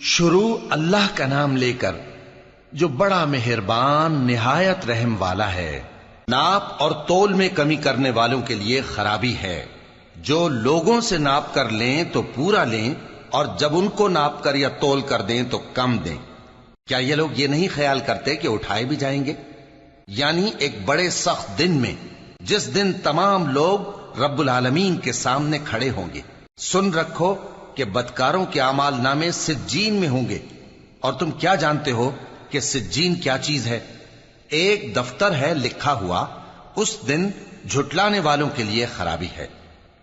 شروع اللہ کا نام لے کر جو بڑا مہربان نہایت رحم والا ہے۔ ناپ اور تول میں کمی کرنے والوں کے لیے خرابی ہے۔ جو لوگوں سے ناپ کر لیں تو پورا لیں، اور جب ان کو ناپ کر یا تول کر دیں تو کم دیں۔ کیا یہ لوگ یہ نہیں خیال کرتے کہ اٹھائے بھی جائیں گے؟ یعنی ایک بڑے سخت دن میں، جس دن تمام لوگ رب العالمین کے سامنے کھڑے ہوں گے۔ سن رکھو کہ بدکاروں کے اعمال نامے سجین میں ہوں گے، اور تم کیا جانتے ہو کہ سجین کیا چیز ہے؟ ایک دفتر ہے لکھا ہوا، اس دن جھٹلانے والوں کے لیے خرابی ہے،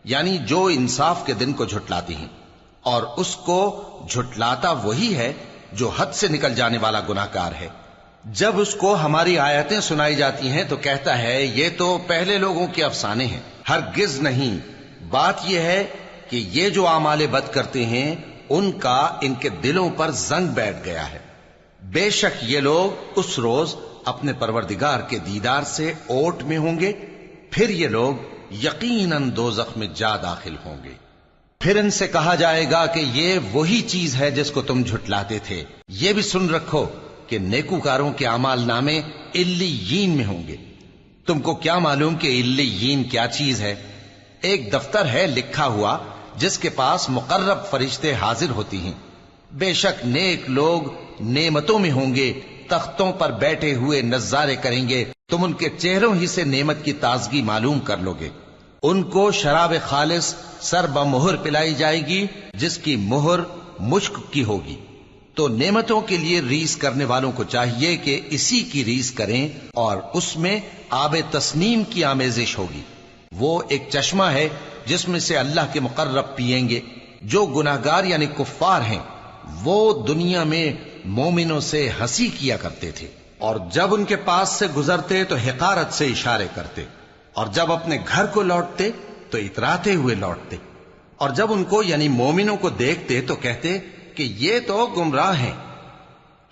یعنی جو انصاف کے دن کو جھٹلاتی ہیں، اور اس کو جھٹلاتا وہی ہے جو حد سے نکل جانے والا گناہگار ہے۔ جب اس کو ہماری آیتیں سنائی جاتی ہیں تو کہتا ہے یہ تو پہلے لوگوں کے افسانے ہیں۔ ہرگز نہیں، بات یہ ہے کہ یہ جو اعمال بد کرتے ہیں ان کا ان کے دلوں پر زنگ بیٹھ گیا ہے۔ بے شک یہ لوگ اس روز اپنے پروردگار کے دیدار سے اوٹ میں ہوں گے، پھر یہ لوگ یقیناً دوزخ میں جا داخل ہوں گے۔ پھر ان سے کہا جائے گا کہ یہ وہی چیز ہے جس کو تم جھٹلاتے تھے۔ یہ بھی سن رکھو کہ نیکوکاروں کے اعمال نامے علیین میں ہوں گے۔ تم کو کیا معلوم کہ علیین کیا چیز ہے؟ ایک دفتر ہے لکھا ہوا جس کے پاس مقرب فرشتے حاضر ہوتی ہیں۔ بے شک نیک لوگ نعمتوں میں ہوں گے، تختوں پر بیٹھے ہوئے نظارے کریں گے، تم ان کے چہروں ہی سے نعمت کی تازگی معلوم کر لو گے۔ ان کو شراب خالص سر بمہر پلائی جائے گی جس کی مہر مشک کی ہوگی۔ تو نعمتوں کے لیے ریس کرنے والوں کو چاہیے کہ اسی کی ریس کریں، اور اس میں آب تسنیم کی آمیزش ہوگی۔ وہ ایک چشمہ ہے جس میں سے اللہ کے مقرب پیئیں گے۔ جو گناہگار یعنی کفار ہیں وہ دنیا میں مومنوں سے ہنسی کیا کرتے تھے، اور جب ان کے پاس سے گزرتے تو حقارت سے اشارے کرتے، اور جب اپنے گھر کو لوٹتے تو اتراتے ہوئے لوٹتے، اور جب ان کو یعنی مومنوں کو دیکھتے تو کہتے کہ یہ تو گمراہ ہیں،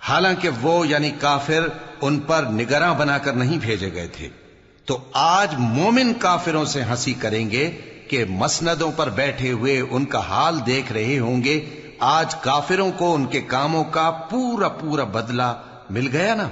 حالانکہ وہ یعنی کافر ان پر نگراں بنا کر نہیں بھیجے گئے تھے۔ تو آج مومن کافروں سے ہنسی کریں گے کہ مسندوں پر بیٹھے ہوئے ان کا حال دیکھ رہے ہوں گے۔ آج کافروں کو ان کے کاموں کا پورا بدلہ مل گیا نا۔